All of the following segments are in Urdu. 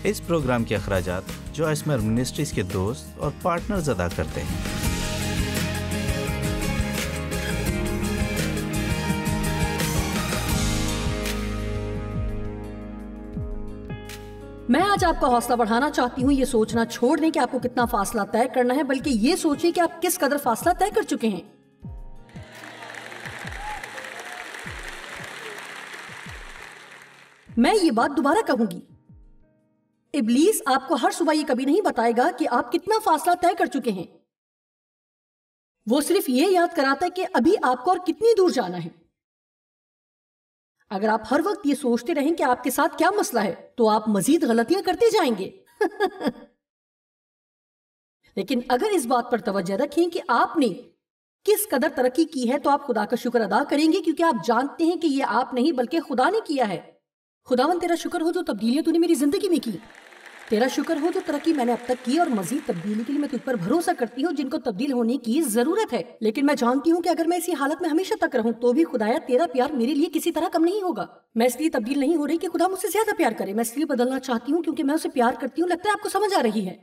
اس پروگرام کے اخراجات جو اسمر منسٹریز کے دوست اور پارٹنرز ادا کرتے ہیں۔ میں آج آپ کا حوصلہ بڑھانا چاہتی ہوں یہ سوچنا چھوڑ دیں کہ آپ کو کتنا فاصلہ طے کرنا ہے، بلکہ یہ سوچیں کہ آپ کس قدر فاصلہ طے کر چکے ہیں۔ میں یہ بات دوبارہ کہوں گی، ابلیس آپ کو ہر صبح یہ کبھی نہیں بتائے گا کہ آپ کتنا فاصلہ طے کر چکے ہیں۔ وہ صرف یہ یاد کراتا ہے کہ ابھی آپ کو اور کتنی دور جانا ہے۔ اگر آپ ہر وقت یہ سوچتے رہیں کہ آپ کے ساتھ کیا مسئلہ ہے تو آپ مزید غلطیاں کرتے جائیں گے۔ لیکن اگر اس بات پر توجہ رکھیں کہ آپ نے کس قدر ترقی کی ہے تو آپ خدا کا شکر ادا کریں گے، کیونکہ آپ جانتے ہیں کہ یہ آپ نہیں بلکہ خدا نے کیا ہے۔ خداوند تیرا شکر ہو جو تبدیلیاں تو نے میری زندگی میں کی، تیرا شکر ہو جو ترقی میں نے اب تک کی اور مزید تبدیلی کے لیے میں تجھ پر بھروسہ کرتی ہوں جن کو تبدیل ہونے کی ضرورت ہے۔ لیکن میں جانتی ہوں کہ اگر میں اسی حالت میں ہمیشہ تک رہوں تو بھی خدایا تیرا پیار میرے لیے کسی طرح کم نہیں ہوگا۔ میں اس لیے تبدیل نہیں ہو رہی کہ خدا مجھ سے زیادہ پیار کرے، میں اس لیے بدلنا چاہتی ہوں کیونکہ میں اسے پیار کرتی ہوں۔ لگتا ہے آپ کو سمجھ آ رہی ہے،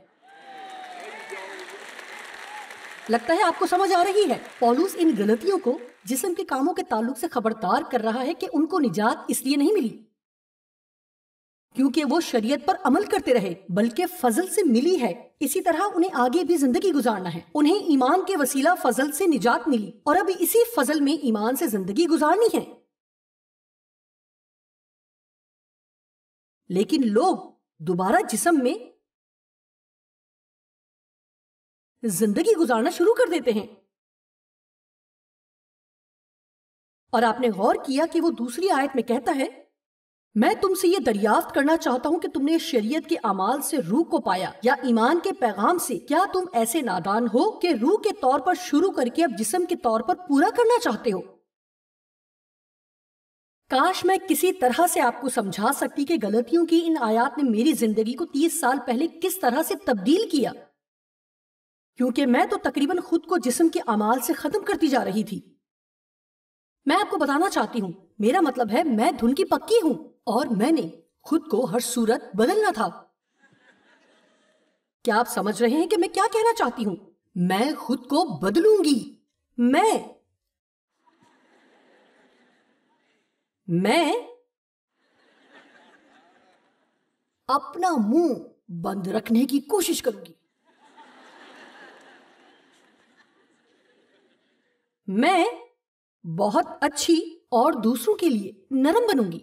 لگتا ہے آپ کو سمجھ آ رہی ہے۔ پولس ان غلطیوں کو جسم کے کاموں کے تعلق سے خبردار کر رہا ہے کہ ان کو نجات اس لیے نہیں ملی کیونکہ وہ شریعت پر عمل کرتے رہے، بلکہ فضل سے ملی ہے۔ اسی طرح انہیں آگے بھی زندگی گزارنا ہے۔ انہیں ایمان کے وسیلہ فضل سے نجات ملی اور اب اسی فضل میں ایمان سے زندگی گزارنی ہے۔ لیکن لوگ دوبارہ جسم میں زندگی گزارنا شروع کر دیتے ہیں، اور آپ نے غور کیا کہ وہ دوسری آیت میں کہتا ہے، میں تم سے یہ دریافت کرنا چاہتا ہوں کہ تم نے شریعت کے اعمال سے روح کو پایا یا ایمان کے پیغام سے؟ کیا تم ایسے نادان ہو کہ روح کے طور پر شروع کر کے اب جسم کے طور پر پورا کرنا چاہتے ہو؟ کاش میں کسی طرح سے آپ کو سمجھا سکتی کہ غلطیوں کی ان آیات نے میری زندگی کو 30 سال پہلے کس طرح سے تبدیل کیا، کیونکہ میں تو تقریباً خود کو جسم کے اعمال سے ختم کرتی جا رہی تھی۔ میں آپ کو بتانا چاہتی ہوں، میرا مطلب ہے میں دھن کی پکی ہوں اور میں نے خود کو ہر صورت بدلنا تھا۔ کیا آپ سمجھ رہے ہیں کہ میں کیا کہنا چاہتی ہوں؟ میں خود کو بدلوں گی۔ میں اپنا منہ بند رکھنے کی کوشش کروں گی۔ میں بہت اچھی اور دوسروں کے لیے نرم بنوں گی۔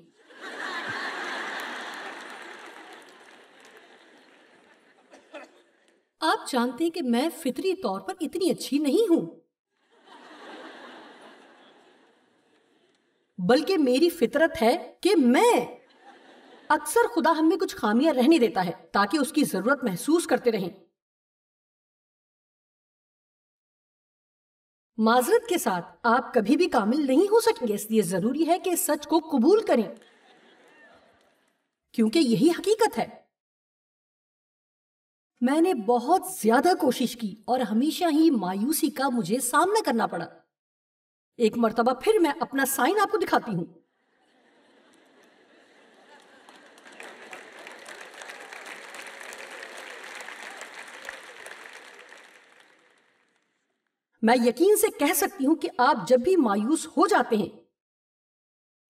آپ جانتے ہیں کہ میں فطری طور پر اتنی اچھی نہیں ہوں، بلکہ میری فطرت ہے کہ میں اکثر خدا ہم میں کچھ خامیاں رہنے دیتا ہے تاکہ اس کی ضرورت محسوس کرتے رہیں۔ معذرت کے ساتھ آپ کبھی بھی کامل نہیں ہو سکیں گے، اس لیے ضروری ہے کہ اس سچ کو قبول کریں کیونکہ یہی حقیقت ہے۔ میں نے بہت زیادہ کوشش کی اور ہمیشہ ہی مایوسی کا مجھے سامنا کرنا پڑا۔ ایک مرتبہ پھر میں اپنا سائن آپ کو دکھاتی ہوں۔ میں یقین سے کہہ سکتی ہوں کہ آپ جب بھی مایوس ہو جاتے ہیں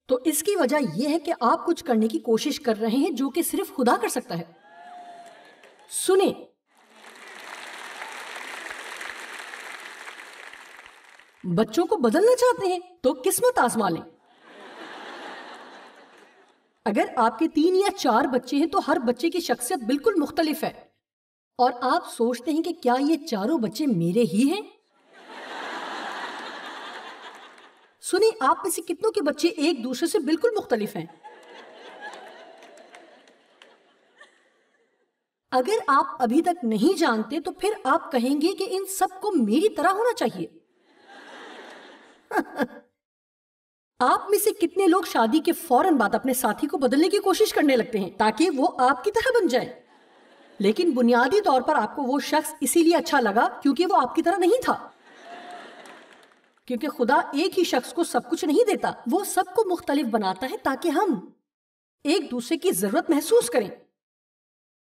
تو اس کی وجہ یہ ہے کہ آپ کچھ کرنے کی کوشش کر رہے ہیں جو کہ صرف خدا کر سکتا ہے۔ سنیں، بچوں کو بدلنا چاہتے ہیں تو قسمت آزما لیں۔ اگر آپ کے 3 یا 4 بچے ہیں تو ہر بچے کی شخصیت بالکل مختلف ہے، اور آپ سوچتے ہیں کہ کیا یہ چاروں بچے میرے ہی ہیں؟ سنیں، آپ میں سے کتنوں کے بچے ایک دوسرے سے بالکل مختلف ہیں؟ اگر آپ ابھی تک نہیں جانتے تو پھر آپ کہیں گے کہ ان سب کو میری طرح ہونا چاہیے۔ آپ میں سے کتنے لوگ شادی کے فوراً بعد اپنے ساتھی کو بدلنے کی کوشش کرنے لگتے ہیں تاکہ وہ آپ کی طرح بن جائے، لیکن بنیادی طور پر آپ کو وہ شخص اسی لیے اچھا لگا کیونکہ وہ آپ کی طرح نہیں تھا، کیونکہ خدا ایک ہی شخص کو سب کچھ نہیں دیتا، وہ سب کو مختلف بناتا ہے تاکہ ہم ایک دوسرے کی ضرورت محسوس کریں۔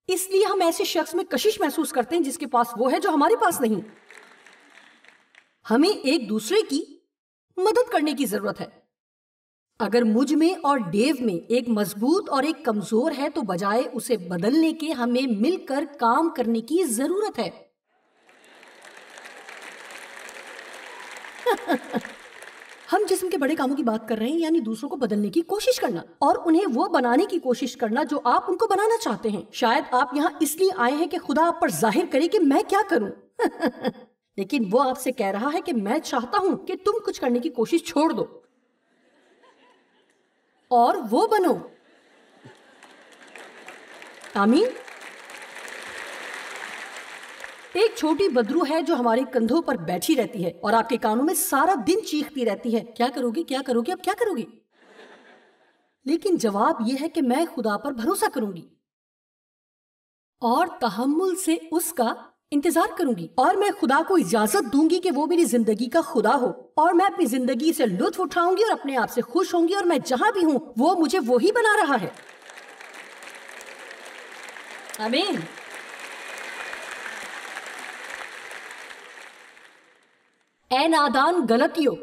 اس لیے ہم ایسے شخص میں کشش محسوس کرتے ہیں جس کے پاس وہ ہے جو ہمارے پاس نہیں. ہمیں ایک دوسرے کی مدد کرنے کی ضرورت ہے. اگر مجھ میں اور ڈیو میں ایک مضبوط اور ایک کمزور ہے تو بجائے اسے بدلنے کے ہمیں مل کر کام کرنے کی ضرورت ہے. ہم جسم کے بڑے کاموں کی بات کر رہے ہیں، یعنی دوسروں کو بدلنے کی کوشش کرنا اور انہیں وہ بنانے کی کوشش کرنا جو آپ ان کو بنانا چاہتے ہیں. شاید آپ یہاں اس لیے آئے ہیں کہ خدا آپ پر ظاہر کرے کہ میں کیا کروں. لیکن وہ آپ سے کہہ رہا ہے کہ میں چاہتا ہوں کہ تم کچھ کرنے کی کوشش چھوڑ دو اور وہ بنو. آمین. ایک چھوٹی بدرو ہے جو ہمارے کندھوں پر بیٹھی رہتی ہے اور آپ کے کانوں میں سارا دن چیختی رہتی ہے، کیا کرو گی، کیا کرو گی، اب کیا کرو گی؟ لیکن جواب یہ ہے کہ میں خدا پر بھروسہ کروں گی اور تحمل سے اس کا انتظار کروں گی، اور میں خدا کو اجازت دوں گی کہ وہ میری زندگی کا خدا ہو، اور میں اپنی زندگی سے لطف اٹھاؤں گی اور اپنے آپ سے خوش ہوں گی، اور میں جہاں بھی ہوں وہ مجھے وہی بنا رہا ہے. آمین. اے نادان غلطیوں،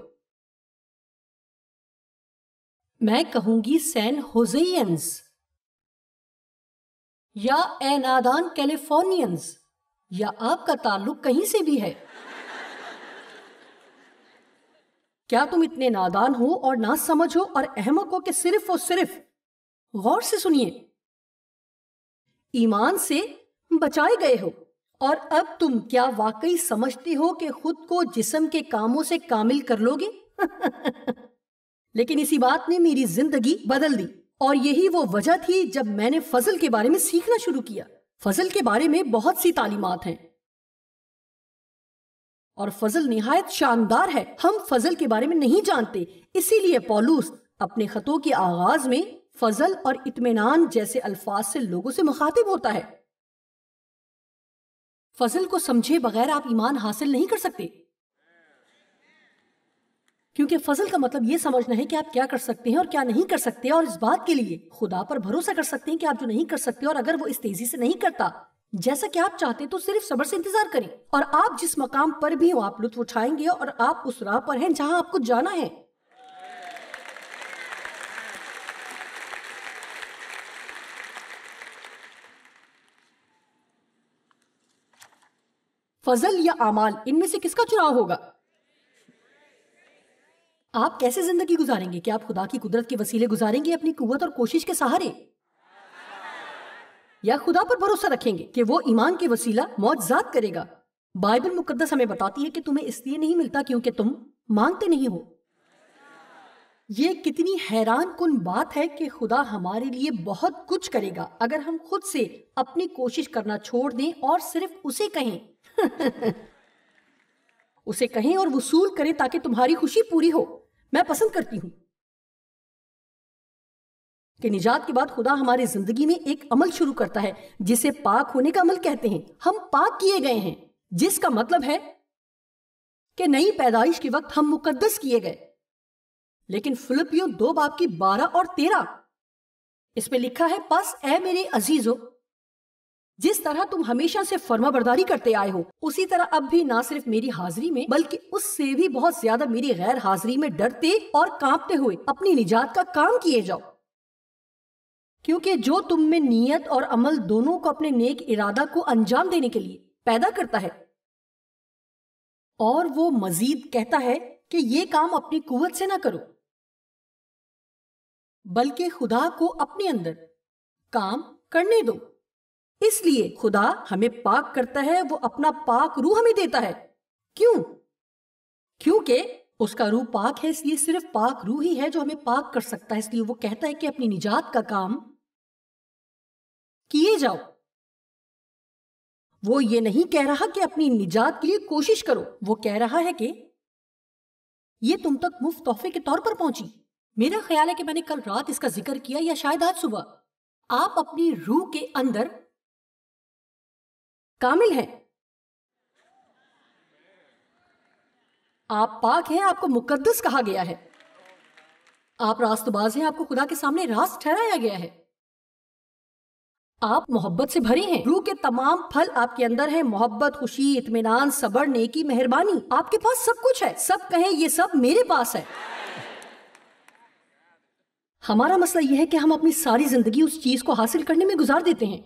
میں کہوں گی سین ہوزیئنز، یا اے نادان کیلیفورنینز، یا آپ کا تعلق کہیں سے بھی ہے. کیا تم اتنے نادان ہو اور نہ سمجھ ہو اور احمق ہو کہ صرف اور صرف غور سے سنیے ایمان سے بچائے گئے ہو؟ اور اب تم کیا واقعی سمجھتے ہو کہ خود کو جسم کے کاموں سے کامل کر لو گے؟ لیکن اسی بات نے میری زندگی بدل دی، اور یہی وہ وجہ تھی جب میں نے فضل کے بارے میں سیکھنا شروع کیا. فضل کے بارے میں بہت سی تعلیمات ہیں اور فضل نہایت شاندار ہے. ہم فضل کے بارے میں نہیں جانتے، اسی لیے پولس اپنے خطوں کے آغاز میں فضل اور اطمینان جیسے الفاظ سے لوگوں سے مخاطب ہوتا ہے. فضل کو سمجھے بغیر آپ ایمان حاصل نہیں کر سکتے، کیونکہ فضل کا مطلب یہ سمجھنا ہے کہ آپ کیا کر سکتے ہیں اور کیا نہیں کر سکتے، اور اس بات کے لیے خدا پر بھروسہ کر سکتے ہیں کہ آپ جو نہیں کر سکتے، اور اگر وہ اس تیزی سے نہیں کرتا جیسا کہ آپ چاہتے تو صرف صبر سے انتظار کریں، اور آپ جس مقام پر بھی ہو آپ لطف اٹھائیں گے، اور آپ اس راہ پر ہیں جہاں آپ کو جانا ہے. فضل یا اعمال، ان میں سے کس کا چناؤ ہوگا؟ آپ کیسے زندگی گزاریں گے؟ کیا آپ خدا کی قدرت کے وسیلے گزاریں گے اپنی قوت اور کوشش کے سہارے، یا خدا پر بھروسہ رکھیں گے کہ وہ ایمان کے وسیلہ معجزات کرے گا؟ بائبل مقدس ہمیں بتاتی ہے کہ تمہیں اس لیے نہیں ملتا کیونکہ تم مانگتے نہیں ہو. یہ کتنی حیران کن بات ہے کہ خدا ہمارے لیے بہت کچھ کرے گا اگر ہم خود سے اپنی کوشش کرنا چھوڑ دیں اور صرف اسے کہیں. اسے کہیں اور وصول کریں تاکہ تمہاری خوشی پوری ہو. میں پسند کرتی ہوں کہ نجات کے بعد خدا ہماری زندگی میں ایک عمل شروع کرتا ہے جسے پاک ہونے کا عمل کہتے ہیں. ہم پاک کیے گئے ہیں، جس کا مطلب ہے کہ نئی پیدائش کے وقت ہم مقدس کیے گئے. لیکن فلپیوں 2:12 اور 13 اس میں لکھا ہے، پس اے میرے عزیزو، جس طرح تم ہمیشہ سے فرما برداری کرتے آئے ہو اسی طرح اب بھی نہ صرف میری حاضری میں بلکہ اس سے بھی بہت زیادہ میری غیر حاضری میں ڈرتے اور کانپتے ہوئے اپنی نجات کا کام کیے جاؤ. کیونکہ جو تم میں نیت اور عمل دونوں کو اپنے نیک ارادہ کو انجام دینے کے لیے پیدا کرتا ہے. اور وہ مزید کہتا ہے کہ یہ کام اپنی قوت سے نہ کرو بلکہ خدا کو اپنے اندر کام کرنے دو. اس لیے خدا ہمیں پاک کرتا ہے، وہ اپنا پاک روح ہمیں دیتا ہے. کیوں؟ کیونکہ اس کا روح پاک ہے، اس لیے صرف پاک روح ہی ہے جو ہمیں پاک کر سکتا ہے. اس لیے وہ کہتا ہے کہ اپنی نجات کا کام کیے جاؤ. وہ یہ نہیں کہہ رہا کہ اپنی نجات کے لیے کوشش کرو، وہ کہہ رہا ہے کہ یہ تم تک مفت تحفے کے طور پر پہنچی. میرا خیال ہے کہ میں نے کل رات اس کا ذکر کیا یا شاید آج صبح. آپ اپنی روح کے اندر کامل ہیں، آپ پاک ہیں، آپ کو مقدس کہا گیا ہے، آپ راست باز ہیں، آپ کو خدا کے سامنے راست ٹھہرایا گیا ہے. آپ محبت سے بھرے ہیں، روح کے تمام پھل آپ کے اندر ہیں، محبت، خوشی، اطمینان، صبر، نیکی، مہربانی، آپ کے پاس سب کچھ ہے۔ سب کہیں یہ سب میرے پاس ہے۔ ہمارا مسئلہ یہ ہے کہ ہم اپنی ساری زندگی اس چیز کو حاصل کرنے میں گزار دیتے ہیں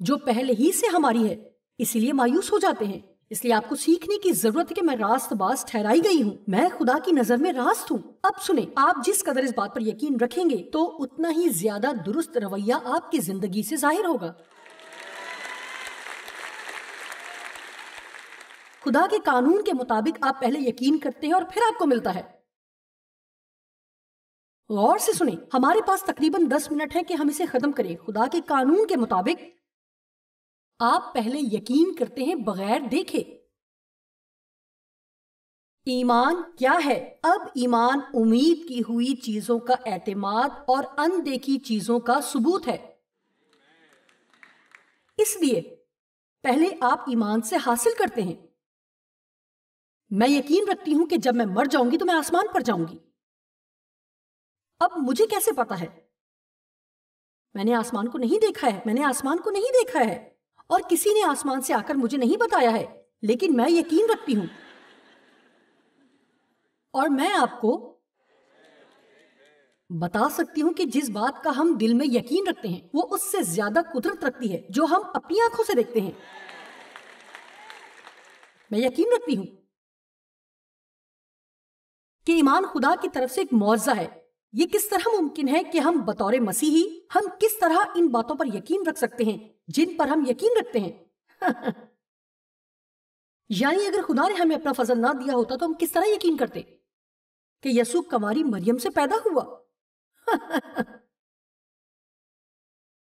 جو پہلے ہی سے ہماری ہے، اسی لیے مایوس ہو جاتے ہیں۔ اس لیے آپ کو سیکھنے کی ضرورت ہے کہ میں راست باز ٹھہرائی گئی ہوں، میں خدا کی نظر میں راست ہوں۔ اب سنیں، آپ جس قدر اس بات پر یقین رکھیں گے تو اتنا ہی زیادہ درست رویہ آپ کی زندگی سے ظاہر ہوگا۔ خدا کے قانون کے مطابق آپ پہلے یقین کرتے ہیں اور پھر آپ کو ملتا ہے۔ غور سے سنیں، ہمارے پاس تقریباً 10 منٹ ہے کہ ہم اسے ختم کریں۔ خدا کے قانون کے مطابق آپ پہلے یقین کرتے ہیں بغیر دیکھے۔ ایمان کیا ہے؟ اب ایمان امید کی ہوئی چیزوں کا اعتماد اور اندیکھی چیزوں کا ثبوت ہے۔ اس لیے پہلے آپ ایمان سے حاصل کرتے ہیں۔ میں یقین رکھتی ہوں کہ جب میں مر جاؤں گی تو میں آسمان پر جاؤں گی۔ اب مجھے کیسے پتا ہے؟ میں نے آسمان کو نہیں دیکھا ہے، میں نے آسمان کو نہیں دیکھا ہے، اور کسی نے آسمان سے آ کر مجھے نہیں بتایا ہے، لیکن میں یقین رکھتی ہوں۔ اور میں آپ کو بتا سکتی ہوں کہ جس بات کا ہم دل میں یقین رکھتے ہیں وہ اس سے زیادہ قدرت رکھتی ہے جو ہم اپنی آنکھوں سے دیکھتے ہیں۔ میں یقین رکھتی ہوں کہ ایمان خدا کی طرف سے ایک معجزہ ہے۔ یہ کس طرح ممکن ہے کہ ہم بطور مسیحی ہم کس طرح ان باتوں پر یقین رکھ سکتے ہیں جن پر ہم یقین رکھتے ہیں؟ یعنی اگر خدا نے ہمیں اپنا فضل نہ دیا ہوتا تو ہم کس طرح یقین کرتے کہ یسوع کنواری مریم سے پیدا ہوا؟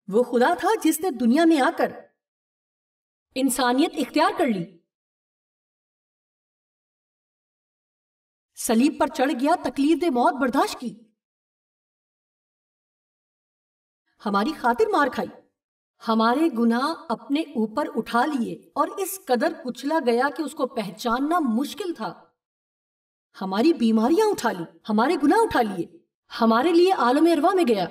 وہ خدا تھا جس نے دنیا میں آ کر انسانیت اختیار کر لی، صلیب پر چڑھ گیا، تکلیف دہ موت برداشت کی، ہماری خاطر مار کھائی، ہمارے گناہ اپنے اوپر اٹھا لیے اور اس قدر کچلا گیا کہ اس کو پہچاننا مشکل تھا، ہماری بیماریاں اٹھا لی، ہمارے گناہ اٹھا لیے، ہمارے لیے عالم ارواح میں گیا،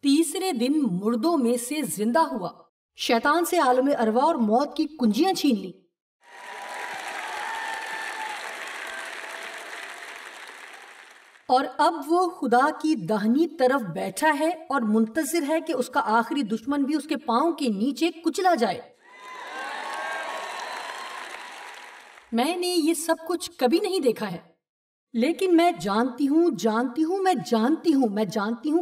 تیسرے دن مردوں میں سے زندہ ہوا، شیطان سے عالم ارواح اور موت کی کنجیاں چھین لی۔ اور اب وہ خدا کی داہنی طرف بیٹھا ہے اور منتظر ہے کہ اس کا آخری دشمن بھی اس کے پاؤں کے نیچے کچلا جائے۔ میں نے یہ سب کچھ کبھی نہیں دیکھا ہے، لیکن میں جانتی ہوں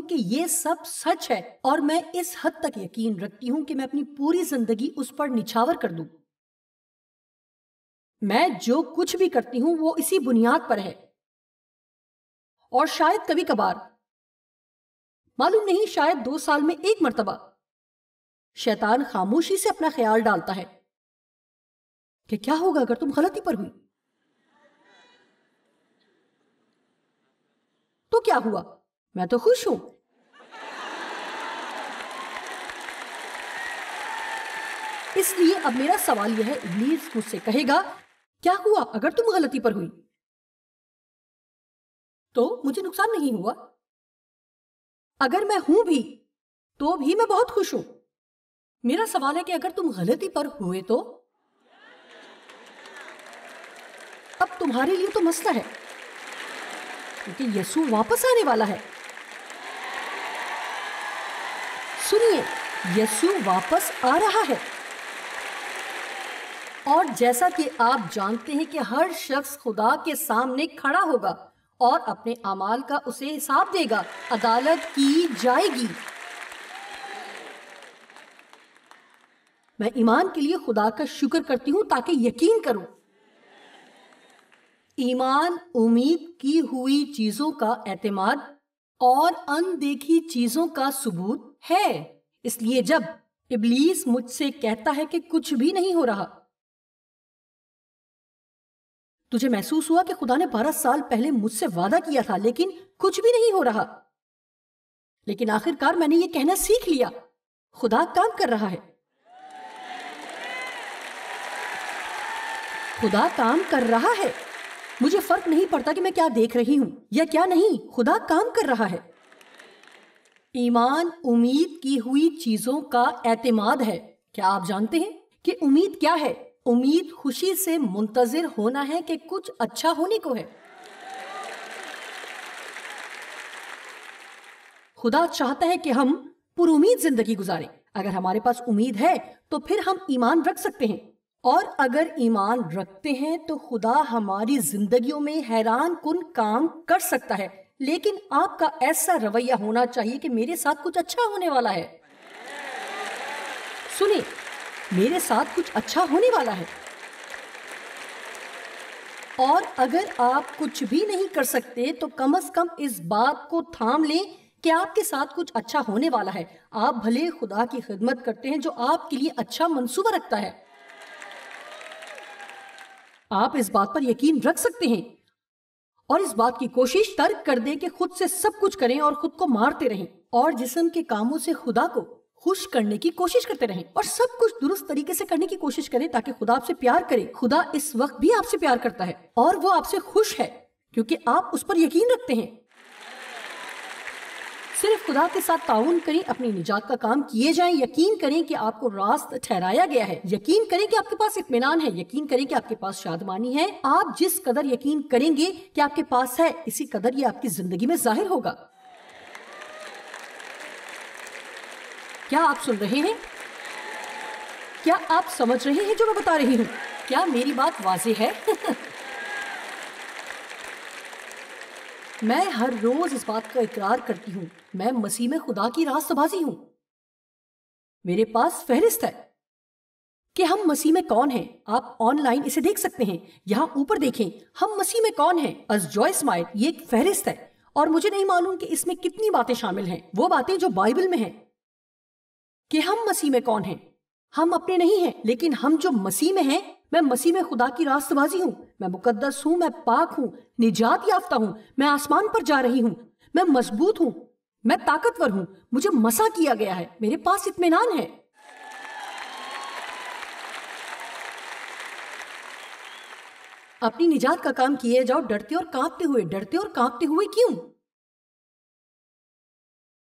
کہ یہ سب سچ ہے، اور میں اس حد تک یقین رکھتی ہوں کہ میں اپنی پوری زندگی اس پر نچھاور کر دوں۔ میں جو کچھ بھی کرتی ہوں وہ اسی بنیاد پر ہے، اور شاید کبھی کبھار، معلوم نہیں، شاید 2 سال میں 1 مرتبہ شیطان خاموشی سے اپنا خیال ڈالتا ہے کہ کیا ہوگا اگر تم غلطی پر ہوئی؟ تو کیا ہوا؟ میں تو خوش ہوں۔ اس لیے اب میرا سوال یہ ہے، ابلیس مجھ سے کہے گا کیا ہوا اگر تم غلطی پر ہوئی؟ تو مجھے نقصان نہیں ہوا۔ اگر میں ہوں بھی تو بھی میں بہت خوش ہوں۔ میرا سوال ہے کہ اگر تم غلطی پر ہوئے تو اب تمہارے لیے تو مسئلہ ہے، کیونکہ یسوع واپس آنے والا ہے۔ سنیے، یسوع واپس آ رہا ہے، اور جیسا کہ آپ جانتے ہیں کہ ہر شخص خدا کے سامنے کھڑا ہوگا اور اپنے اعمال کا اسے حساب دے گا، عدالت کی جائے گی۔ میں ایمان کے لیے خدا کا شکر کرتی ہوں تاکہ یقین کروں۔ ایمان امید کی ہوئی چیزوں کا اعتماد اور اندیکھی چیزوں کا ثبوت ہے۔ اس لیے جب ابلیس مجھ سے کہتا ہے کہ کچھ بھی نہیں ہو رہا، تجھے محسوس ہوا کہ خدا نے 12 سال پہلے مجھ سے وعدہ کیا تھا لیکن کچھ بھی نہیں ہو رہا، لیکن آخر کار میں نے یہ کہنا سیکھ لیا، خدا کام کر رہا ہے، خدا کام کر رہا ہے، مجھے فرق نہیں پڑتا کہ میں کیا دیکھ رہی ہوں یا کیا نہیں، خدا کام کر رہا ہے۔ ایمان امید کی ہوئی چیزوں کا اعتماد ہے۔ کیا آپ جانتے ہیں کہ امید کیا ہے؟ امید خوشی سے منتظر ہونا ہے کہ کچھ اچھا ہونے کو ہے۔ خدا چاہتا ہے کہ ہم پر امید زندگی گزاریں۔ اگر ہمارے پاس امید ہے تو پھر ہم ایمان رکھ سکتے ہیں، اور اگر ایمان رکھتے ہیں تو خدا ہماری زندگیوں میں حیران کن کام کر سکتا ہے۔ لیکن آپ کا ایسا رویہ ہونا چاہیے کہ میرے ساتھ کچھ اچھا ہونے والا ہے۔ سنیں، میرے ساتھ کچھ اچھا ہونے والا ہے۔ اور اگر آپ کچھ بھی نہیں کر سکتے تو کم از کم اس بات کو تھام لیں کہ آپ کے ساتھ کچھ اچھا ہونے والا ہے۔ آپ بھلے خدا کی خدمت کرتے ہیں جو آپ کے لیے اچھا منصوبہ رکھتا ہے۔ آپ اس بات پر یقین رکھ سکتے ہیں اور اس بات کی کوشش ترک کر دیں کہ خود سے سب کچھ کریں اور خود کو مارتے رہیں، اور جسم کے کاموں سے خدا کو خوش کرنے کی کوشش کرتے رہیں، اور سب کچھ درست طریقے سے کرنے کی کوشش کریں تاکہ خدا آپ سے پیار کرے۔ خدا اس وقت بھی آپ سے پیار کرتا ہے اور وہ آپ سے خوش ہے کیونکہ آپ اس پر یقین رکھتے ہیں۔ صرف خدا کے ساتھ تعاون کریں، اپنی نجات کا کام کیے جائیں، یقین کریں کہ آپ کو راست ٹھہرایا گیا ہے، یقین کریں کہ آپ کے پاس اطمینان ہے، یقین کریں کہ آپ کے پاس شادمانی ہے۔ آپ جس قدر یقین کریں گے کہ آپ کے پاس ہے، اسی قدر یہ آپ کی زندگی میں ظاہر ہوگا۔ کیا آپ سن رہے ہیں؟ کیا آپ سمجھ رہے ہیں جو میں بتا رہی ہوں؟ کیا میری بات واضح ہے؟ میں ہر روز اس بات کا اقرار کرتی ہوں، میں مسیح میں خدا کی راست بازی ہوں۔ میرے پاس فہرست ہے کہ ہم مسیح میں کون ہیں۔ آپ آن لائن اسے دیکھ سکتے ہیں، یہاں اوپر دیکھیں، ہم مسیح میں کون ہیں۔ از جوائس مائٹ، یہ ایک فہرست ہے، اور مجھے نہیں معلوم کہ اس میں کتنی باتیں شامل ہیں، وہ باتیں جو بائبل میں ہیں کہ ہم مسیح میں کون ہیں۔ ہم اپنے نہیں ہیں، لیکن ہم جو مسیح میں ہیں، میں مسیح میں خدا کی راست بازی ہوں، میں مقدس ہوں، میں پاک ہوں، نجات یافتہ ہوں، میں آسمان پر جا رہی ہوں، میں مضبوط ہوں، میں طاقتور ہوں، مجھے مسح کیا گیا ہے، میرے پاس اطمینان ہے۔ اپنی نجات کا کام کیے جاؤ ڈرتے اور کانپتے ہوئے۔ ڈرتے اور کانپتے ہوئے کیوں؟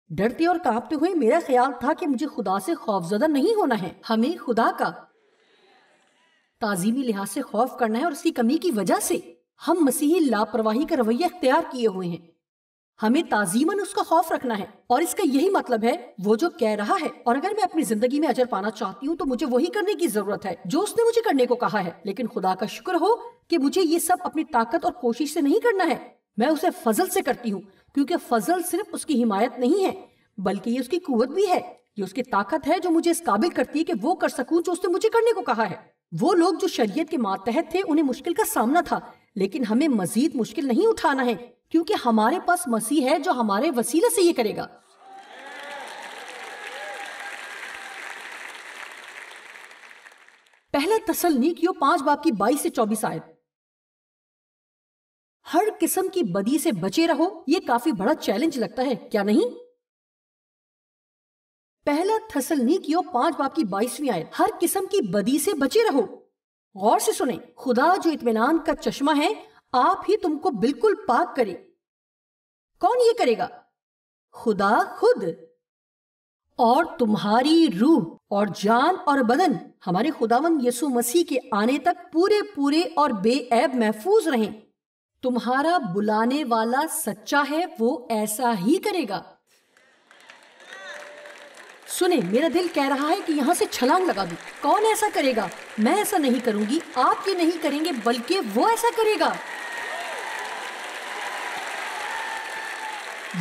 ڈرتے اور کانپتے ہوئے میرا خیال تھا کہ مجھے خدا سے خوفزدہ نہیں ہونا ہے۔ ہمیں خدا کا تعظیمی لحاظ سے خوف کرنا ہے، اور اس کی کمی کی وجہ سے ہم مسیحی لاپرواہی کا رویہ اختیار کیے ہوئے ہیں۔ ہمیں تعظیماً اس کا خوف رکھنا ہے، اور اس کا یہی مطلب ہے وہ جو کہہ رہا ہے، اور اگر میں اپنی زندگی میں اجر پانا چاہتی ہوں تو مجھے وہی کرنے کی ضرورت ہے جو اس نے مجھے کرنے کو کہا ہے۔ لیکن خدا کا شکر ہو کہ مجھے یہ سب اپنی طاقت اور کوشش سے نہیں کرنا ہے، میں اسے فضل سے کرتی ہوں، کیونکہ فضل صرف اس کی حمایت نہیں ہے بلکہ یہ اس کی قوت بھی ہے، یہ اس کی طاقت ہے جو مجھے اس قابل کرتی ہے کہ وہ کر سکوں جو اس نے مجھے کرنے کو کہا ہے۔ وہ لوگ جو شریعت کے ماتحت تھے انہیں مشکل کا سامنا تھا، لیکن ہمیں مزید مشکل نہیں اٹھانا ہے، کیونکہ ہمارے پاس مسیح ہے جو ہمارے وسیلے سے یہ کرے گا۔ پہلا تسلنیکیوں 5:22-24 آیت۔ ہر قسم کی بدی سے بچے رہو، یہ کافی بڑا چیلنج لگتا ہے، کیا نہیں؟ پہلا تسلنیکیوں 5:22 آیت، ہر قسم کی بدی سے بچے رہو۔ غور سے سنیں، خدا جو اطمینان کا چشمہ ہے آپ ہی تم کو بالکل پاک کرے۔ کون یہ کرے گا؟ خدا خود، اور تمہاری روح اور جان اور بدن ہمارے خداوند یسوع مسیح کے آنے تک پورے اور بے عیب محفوظ رہیں۔ تمہارا بلانے والا سچا ہے، وہ ایسا ہی کرے گا۔ سنیں، میرا دل کہہ رہا ہے کہ یہاں سے چھلانگ لگا دوں۔ کون ایسا کرے گا؟ میں ایسا نہیں کروں گی، آپ یہ نہیں کریں گے، بلکہ وہ ایسا کرے گا۔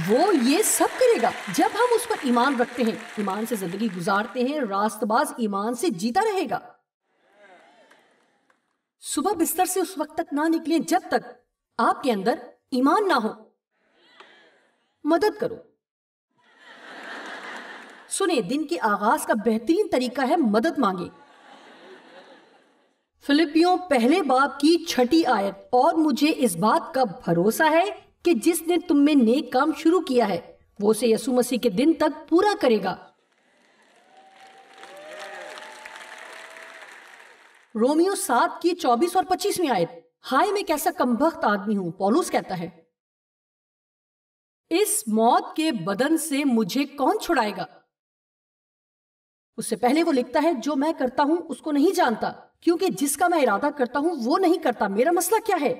وہ یہ سب کرے گا جب ہم اس پر ایمان رکھتے ہیں، ایمان سے زندگی گزارتے ہیں۔ راست باز ایمان سے جیتا رہے گا۔ صبح بستر سے اس وقت تک نہ نکلیں جب تک آپ کے اندر ایمان نہ ہو۔ مدد کرو۔ سنیں، دن کے آغاز کا بہترین طریقہ ہے مدد مانگے۔ فلپیوں پہلے باب کی 6 آیت، اور مجھے اس بات کا بھروسہ ہے کہ جس نے تم میں نیک کام شروع کیا ہے وہ اسے یسوع مسیح کے دن تک پورا کرے گا۔ رومیو 7 کی 24 اور 25 آیت، ہائے میں کیسا کمبخت آدمی ہوں، پولس کہتا ہے، اس موت کے بدن سے مجھے کون چھڑائے گا؟ اس سے پہلے وہ لکھتا ہے جو میں کرتا ہوں اس کو نہیں جانتا، کیونکہ جس کا میں ارادہ کرتا ہوں وہ نہیں کرتا۔ میرا مسئلہ کیا ہے؟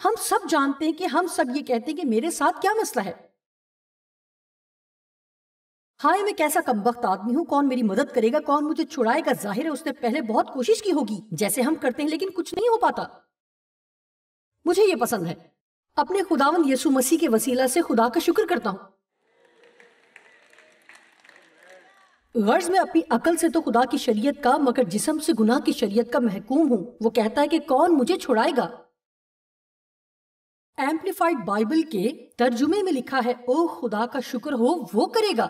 ہم سب جانتے ہیں کہ ہم سب یہ کہتے ہیں کہ میرے ساتھ کیا مسئلہ ہے۔ ہائے میں کیسا کمبخت آدمی ہوں، کون میری مدد کرے گا، کون مجھے چھڑائے گا؟ ظاہر ہے اس نے پہلے بہت کوشش کی ہوگی جیسے ہم کرتے ہیں، لیکن کچھ نہیں ہو پاتا۔ مجھے یہ پسند ہے، اپنے خداوند یسوع مسیح کے وسیلہ سے خدا کا شکر کرتا ہوں۔ غرض میں اپنی عقل سے تو خدا کی شریعت کا، مگر جسم سے گناہ کی شریعت کا محکوم ہوں۔ وہ کہتا ہے کہ کون مجھے چھڑائے گا؟ ایمپلیفائڈ بائبل کے ترجمے میں لکھا ہے او خدا کا شکر ہو وہ کرے گا۔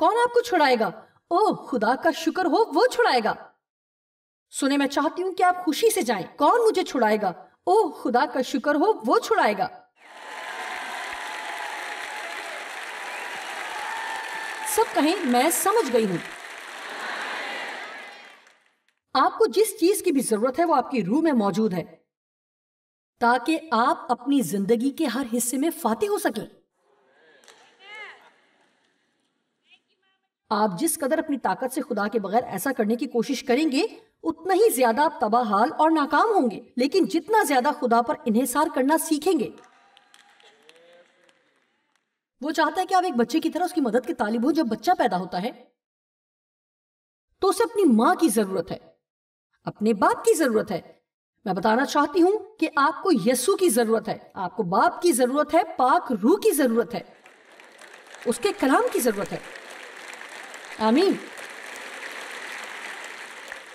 کون آپ کو چھڑائے گا؟ او خدا کا شکر ہو وہ چھڑائے گا۔ سنیں، میں چاہتی ہوں کہ آپ خوشی سے جائیں۔ کون مجھے چھڑائے گا؟ او خدا کا شکر ہو وہ چھڑائے گا۔ سب کہیں میں سمجھ گئی ہوں۔ آپ کو جس چیز کی بھی ضرورت ہے وہ آپ کی روح میں موجود ہے، تاکہ آپ اپنی زندگی کے ہر حصے میں فاتح ہو سکیں۔ آپ جس قدر اپنی طاقت سے خدا کے بغیر ایسا کرنے کی کوشش کریں گے اتنا ہی زیادہ آپ تباہ حال اور ناکام ہوں گے، لیکن جتنا زیادہ خدا پر انحصار کرنا سیکھیں گے۔ وہ چاہتا ہے کہ آپ ایک بچے کی طرح اس کی مدد کے طالب ہو۔ جب بچہ پیدا ہوتا ہے تو اسے اپنی ماں کی ضرورت ہے، اپنے باپ کی ضرورت ہے۔ میں بتانا چاہتی ہوں کہ آپ کو یسوع کی ضرورت ہے، آپ کو باپ کی ضرورت ہے، پاک روح کی ضرورت ہے، اس کے کلام کی ضرورت ہے۔ آمین۔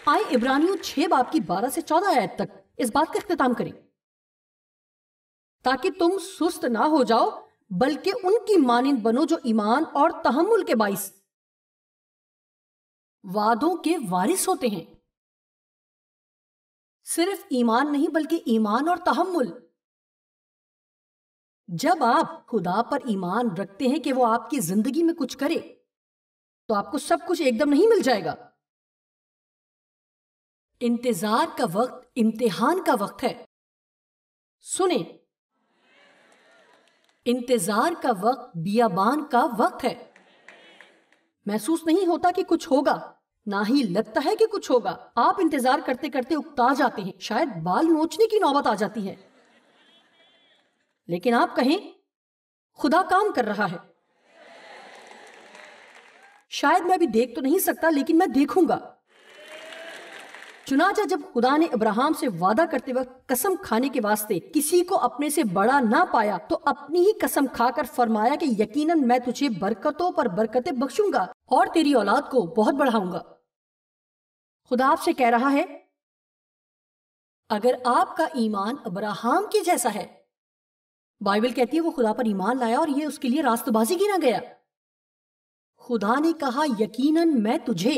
آئے عبرانیوں 6 باب کی 12 سے 14 آیت تک اس بات کا اختتام کریں، تاکہ تم سست نہ ہو جاؤ بلکہ ان کی مانند بنو جو ایمان اور تحمل کے باعث وعدوں کے وارث ہوتے ہیں۔ صرف ایمان نہیں بلکہ ایمان اور تحمل۔ جب آپ خدا پر ایمان رکھتے ہیں کہ وہ آپ کی زندگی میں کچھ کرے تو آپ کو سب کچھ ایک دم نہیں مل جائے گا۔ انتظار کا وقت امتحان کا وقت ہے۔ سنیں، انتظار کا وقت بیابان کا وقت ہے۔ محسوس نہیں ہوتا کہ کچھ ہوگا، نہ ہی لگتا ہے کہ کچھ ہوگا۔ آپ انتظار کرتے کرتے اکتا جاتے ہیں، شاید بال نوچنے کی نوبت آ جاتی ہے، لیکن آپ کہیں خدا کام کر رہا ہے۔ شاید میں ابھی دیکھ تو نہیں سکتا لیکن میں دیکھوں گا۔ چنانچہ جب خدا نے ابراہیم سے وعدہ کرتے وقت قسم کھانے کے واسطے کسی کو اپنے سے بڑا نہ پایا تو اپنی ہی قسم کھا کر فرمایا کہ یقیناً میں تجھے برکتوں پر برکتیں بخشوں گا اور تیری اولاد کو بہت بڑھاؤں گا۔ خدا آپ سے کہہ رہا ہے اگر آپ کا ایمان ابراہیم کے جیسا ہے، بائبل کہتی ہے وہ خدا پر ایمان لایا اور یہ اس کے لیے راست بازی گنا گیا۔ خدا نے کہا یقیناً میں تجھے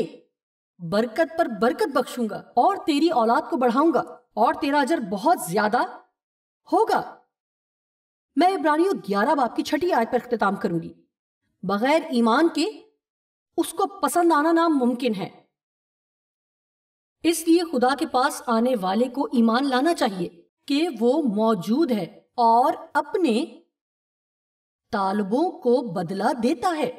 برکت پر برکت بخشوں گا اور تیری اولاد کو بڑھاؤں گا اور تیرا اجر بہت زیادہ ہوگا۔ میں عبرانیوں 11 باب کی 6 آیت پر اختتام کروں گی۔ بغیر ایمان کے اس کو پسند آنا ناممکن ہے، اس لیے خدا کے پاس آنے والے کو ایمان لانا چاہیے کہ وہ موجود ہے اور اپنے طالبوں کو بدلہ دیتا ہے۔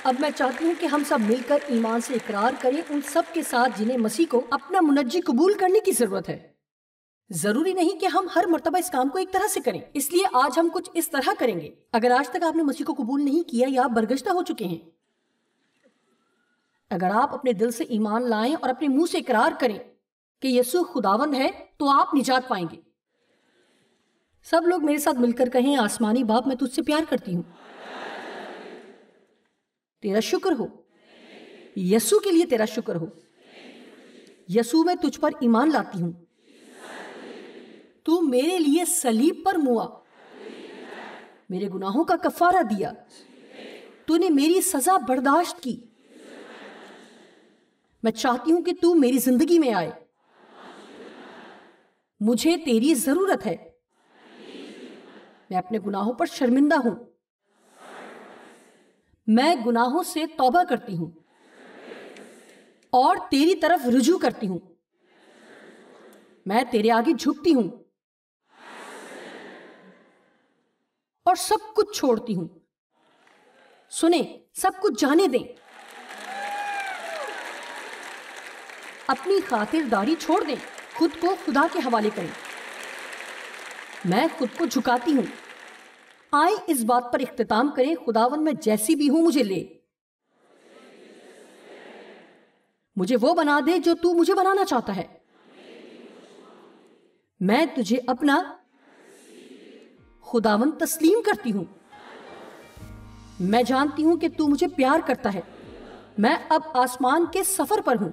اب میں چاہتی ہوں کہ ہم سب مل کر ایمان سے اقرار کریں ان سب کے ساتھ جنہیں مسیح کو اپنا منجی قبول کرنے کی ضرورت ہے۔ ضروری نہیں کہ ہم ہر مرتبہ اس کام کو ایک طرح سے کریں، اس لیے آج ہم کچھ اس طرح کریں گے۔ اگر آج تک آپ نے مسیح کو قبول نہیں کیا یا آپ برگشتہ ہو چکے ہیں، اگر آپ اپنے دل سے ایمان لائیں اور اپنے منہ سے اقرار کریں کہ یسوع خداوند ہے تو آپ نجات پائیں گے۔ سب لوگ میرے ساتھ مل کر کہیں آسمانی باپ میں تجھ سے پیار کرتی ہوں، تیرا شکر ہو، یسوع کے لیے تیرا شکر ہو۔ یسوع میں تجھ پر ایمان لاتی ہوں، تو میرے لیے صلیب پر موا، میرے گناہوں کا کفارہ دیا، تو نے میری سزا برداشت کی۔ میں چاہتی ہوں کہ تو میری زندگی میں آئے، مجھے تیری ضرورت ہے۔ میں اپنے گناہوں پر شرمندہ ہوں، میں گناہوں سے توبہ کرتی ہوں اور تیری طرف رجوع کرتی ہوں۔ میں تیرے آگے جھکتی ہوں اور سب کچھ چھوڑتی ہوں. سنیں، سب کچھ جانے دیں. اپنی خاطرداری چھوڑ دیں. خود کو خدا کے حوالے کریں. میں خود کو جھکاتی ہوں. آئیں اس بات پر اختتام کریں، خداوند میں جیسی بھی ہوں مجھے لے. مجھے وہ بنا دے جو تو مجھے بنانا چاہتا ہے. میں تجھے اپنا خداوند تسلیم کرتی ہوں. میں جانتی ہوں کہ تو مجھے پیار کرتا ہے. میں اب آسمان کے سفر پر ہوں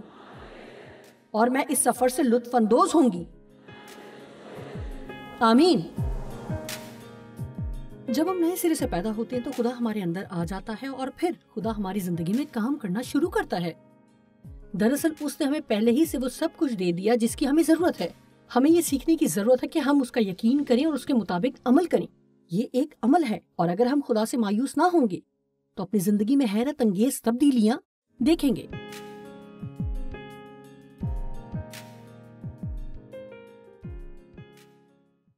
اور میں اس سفر سے لطف اندوز ہوں گی. آمین. جب ہم نئے سرے سے پیدا ہوتے ہیں تو خدا ہمارے اندر آ جاتا ہے اور پھر خدا ہماری زندگی میں کام کرنا شروع کرتا ہے. دراصل اس نے ہمیں پہلے ہی سے وہ سب کچھ دے دیا جس کی ہمیں ضرورت ہے. ہمیں یہ سیکھنے کی ضرورت ہے کہ ہم اس کا یقین کریں اور اس کے مطابق عمل کریں. یہ ایک عمل ہے، اور اگر ہم خدا سے مایوس نہ ہوں گے تو اپنی زندگی میں حیرت انگیز تبدیلیاں دیکھیں گے.